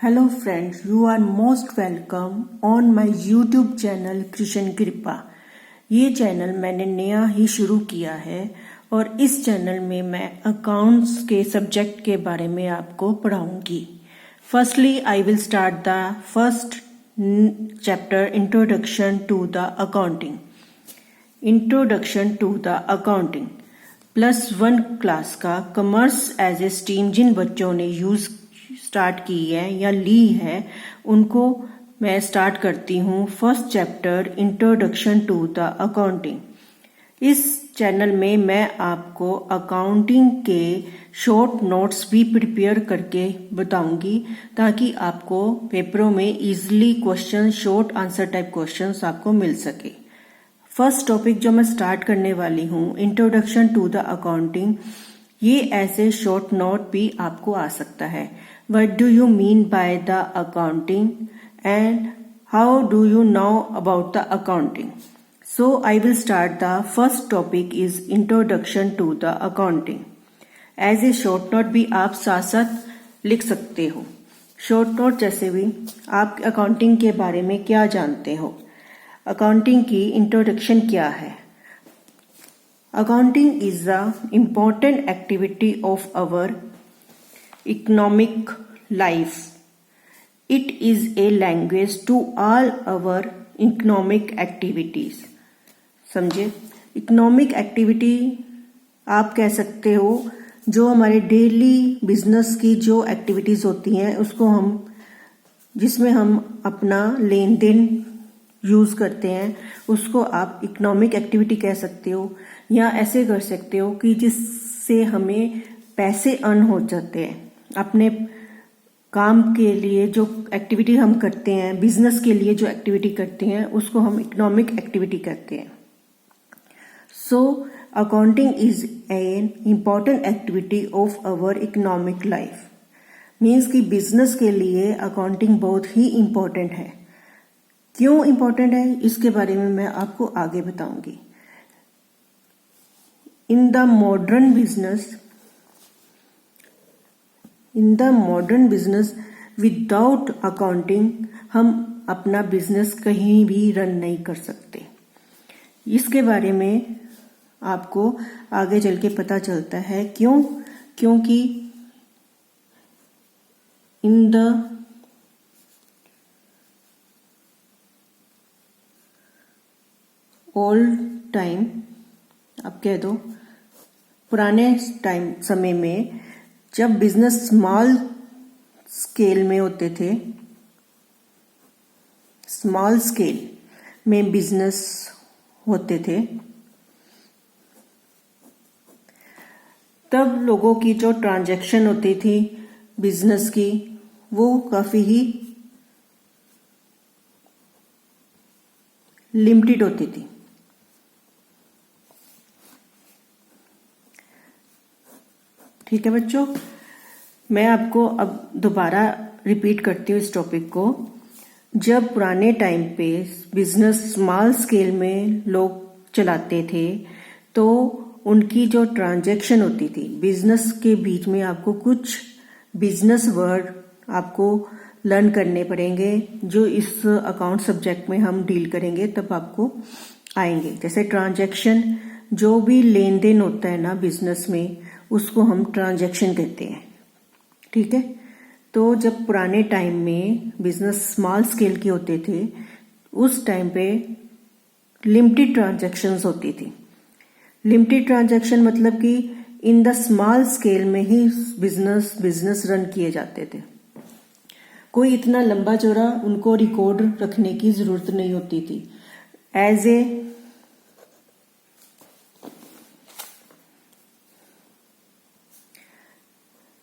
Hello friends, you are most welcome on my YouTube channel Krishna कृपा। ये channel मैंने नया ही शुरू किया है और इस चैनल में मैं अकाउंट्स के सब्जेक्ट के बारे में आपको पढ़ाऊंगी। Firstly I will start the first chapter introduction to the accounting. Introduction to the accounting +1 class का कॉमर्स एज ए स्ट्रीम जिन बच्चों ने यूज़ स्टार्ट की है या ली है उनको मैं स्टार्ट करती हूँ first chapter introduction to the accounting. इस चैनल में मैं आपको अकाउंटिंग के शॉर्ट नोट्स भी प्रिपेयर करके बताऊंगी ताकि आपको पेपरों में easily question short answer type questions आपको मिल सके। फर्स्ट टॉपिक जो मैं स्टार्ट करने वाली हूँ इंट्रोडक्शन टू द अकाउंटिंग, ये ऐसे शॉर्ट नोट भी आपको आ सकता है। What do you mean by the accounting and how do you know about the accounting? So I will start. The first topic is introduction to the accounting. As a short note भी आप साथ साथ लिख सकते हो। Short note जैसे भी आप अकाउंटिंग के बारे में क्या जानते हो, अकाउंटिंग की इंट्रोडक्शन क्या है। Accounting is the important activity of our economic life. It is a language to all our economic activities. समझे, इकोनॉमिक एक्टिविटी आप कह सकते हो जो हमारे डेली बिजनेस की जो एक्टिविटीज होती हैं उसको हम जिसमें हम अपना लेन देन यूज करते हैं उसको आप इकोनॉमिक एक्टिविटी कह सकते हो, या ऐसे कर सकते हो कि जिससे हमें पैसे अर्न हो जाते हैं। अपने काम के लिए जो एक्टिविटी हम करते हैं, बिजनेस के लिए जो एक्टिविटी करते हैं उसको हम इकोनॉमिक एक्टिविटी कहते हैं। So accounting is an important activity of our economic life. Means कि बिजनेस के लिए अकाउंटिंग बहुत ही इम्पॉर्टेंट है। क्यों इम्पॉर्टेंट है इसके बारे में मैं आपको आगे बताऊंगी। In the modern business without accounting हम अपना बिजनेस कहीं भी रन नहीं कर सकते। इसके बारे में आपको आगे चल के पता चलता है। क्योंकि इन द ओल्ड टाइम, आप कह दो पुराने समय में जब बिजनेस स्मॉल स्केल में होते थे, स्मॉल स्केल में बिजनेस होते थे, तब लोगों की जो ट्रांजैक्शन होती थी बिजनेस की वो काफी ही लिमिटेड होती थी। ठीक है बच्चों, मैं आपको अब दोबारा रिपीट करती हूँ इस टॉपिक को। जब पुराने टाइम पे बिजनेस स्मॉल स्केल में लोग चलाते थे तो उनकी जो ट्रांजैक्शन होती थी बिजनेस के बीच में, आपको कुछ बिजनेस वर्ड आपको लर्न करने पड़ेंगे जो इस अकाउंट सब्जेक्ट में हम डील करेंगे तब आपको आएंगे। जैसे ट्रांजैक्शन, जो भी लेन देन होता है ना बिजनेस में उसको हम ट्रांजैक्शन कहते हैं। ठीक है, तो जब पुराने टाइम में बिजनेस स्मॉल स्केल के होते थे उस टाइम पे लिमिटेड ट्रांजैक्शंस होती थी। लिमिटेड ट्रांजैक्शन मतलब कि इन द स्मॉल स्केल में ही बिजनेस रन किए जाते थे। कोई इतना लंबा चौड़ा उनको रिकॉर्ड रखने की जरूरत नहीं होती थी। एज ए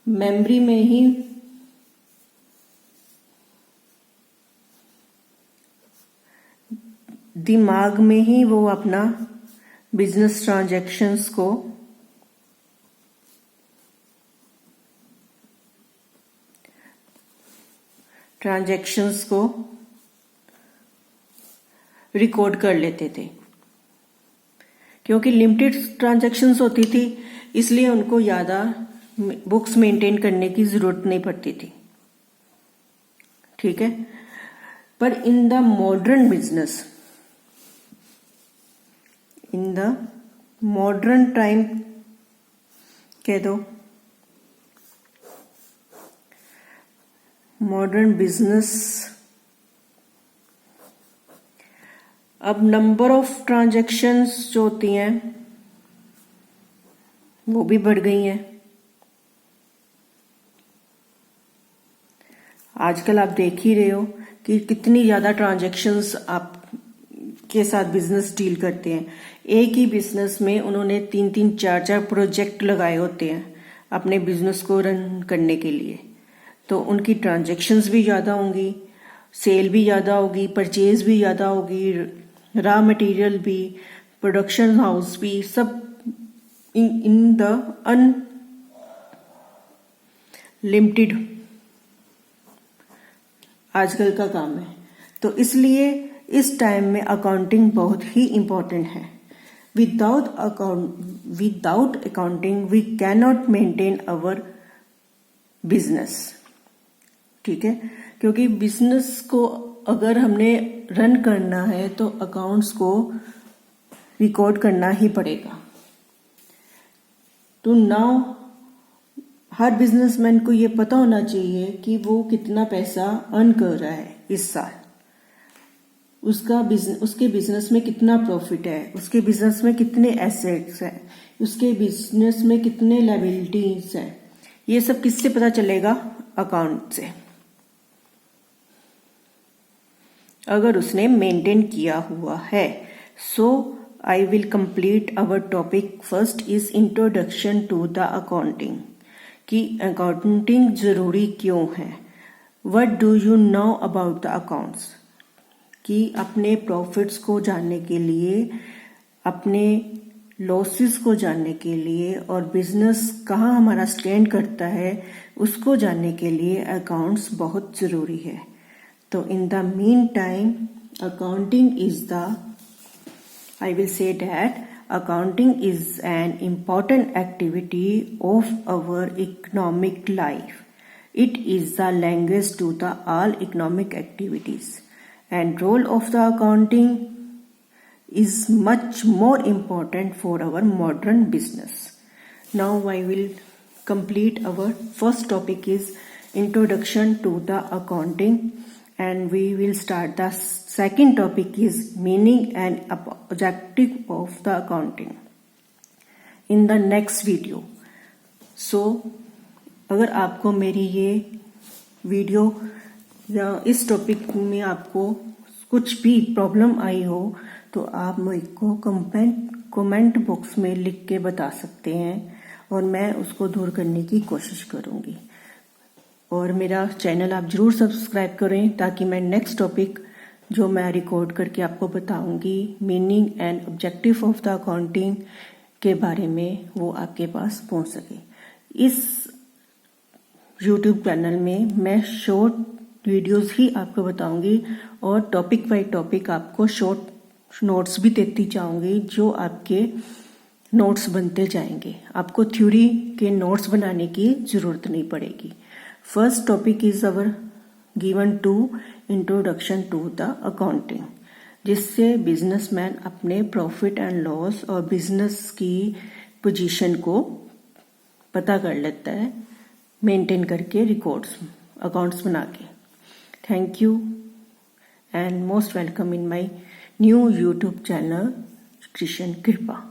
मेमोरी में ही दिमाग में ही वो अपना बिजनेस ट्रांजैक्शंस को रिकॉर्ड कर लेते थे। क्योंकि लिमिटेड ट्रांजैक्शंस होती थी इसलिए उनको ज्यादा बुक्स मेंटेन करने की जरूरत नहीं पड़ती थी। ठीक है। पर in the modern business, in the modern time कह दो, मॉडर्न बिजनेस, अब नंबर ऑफ ट्रांजैक्शंस जो होती हैं वो भी बढ़ गई हैं। आजकल आप देख ही रहे हो कि कितनी ज्यादा ट्रांजैक्शंस आप के साथ बिजनेस डील करते हैं। एक ही बिजनेस में उन्होंने 3-3, 4-4 प्रोजेक्ट लगाए होते हैं अपने बिजनेस को रन करने के लिए, तो उनकी ट्रांजैक्शंस भी ज्यादा होंगी, सेल भी ज्यादा होगी, परचेज भी ज्यादा होगी, रॉ मटेरियल भी, प्रोडक्शन हाउस भी, सब इन द अनलिमिटेड आजकल का काम है। तो इसलिए इस टाइम में अकाउंटिंग बहुत ही इंपॉर्टेंट है। Without accounting we can not maintain our business, ठीक है। क्योंकि बिजनेस को अगर हमने रन करना है तो अकाउंट्स को रिकॉर्ड करना ही पड़ेगा। तो नाउ हर बिजनेसमैन को ये पता होना चाहिए कि वो कितना पैसा अर्न कर रहा है इस साल, उसके बिजनेस में कितना प्रॉफिट है, उसके बिजनेस में कितने एसेट्स हैं, उसके बिजनेस में कितने लायबिलिटीज हैं। ये सब किससे पता चलेगा? अकाउंट से, अगर उसने मेंटेन किया हुआ है। So I will complete our topic. First is introduction to the accounting, कि अकाउंटिंग जरूरी क्यों है। What do you know about the accounts, कि अपने प्रॉफिट्स को जानने के लिए, अपने लॉसेस को जानने के लिए और बिजनेस कहाँ हमारा स्टैंड करता है उसको जानने के लिए अकाउंट्स बहुत जरूरी है। तो in the mean time accounting is the, I will say that accounting is an important activity of our economic life. It is the language to the all economic activities, and role of the accounting is much more important for our modern business. Now I will complete our first topic is introduction to the accounting, and we will start the second topic is meaning and objective of the accounting in the next video. So अगर आपको मेरी ये video या इस topic में आपको कुछ भी प्रॉब्लम आई हो तो आप मेरे को कमेंट बॉक्स में लिख के बता सकते हैं और मैं उसको दूर करने की कोशिश करूंगी। और मेरा चैनल आप जरूर सब्सक्राइब करें ताकि मैं नेक्स्ट टॉपिक जो मैं रिकॉर्ड करके आपको बताऊंगी meaning and objective of the accounting के बारे में वो आपके पास पहुंच सके। इस YouTube चैनल में मैं शॉर्ट वीडियोस ही आपको बताऊंगी और टॉपिक बाय टॉपिक आपको शॉर्ट नोट्स भी देती जाऊंगी जो आपके नोट्स बनते जाएंगे। आपको थ्योरी के नोट्स बनाने की जरूरत नहीं पड़ेगी। First topic is our given to introduction to the accounting, जिससे बिजनेसमैन अपने प्रॉफिट एंड लॉस और बिजनेस की पोजीशन को पता कर लेता है, मेंटेन करके रिकॉर्ड्स अकाउंट्स बना के। Thank you and most welcome in my new YouTube channel Krishna कृपा।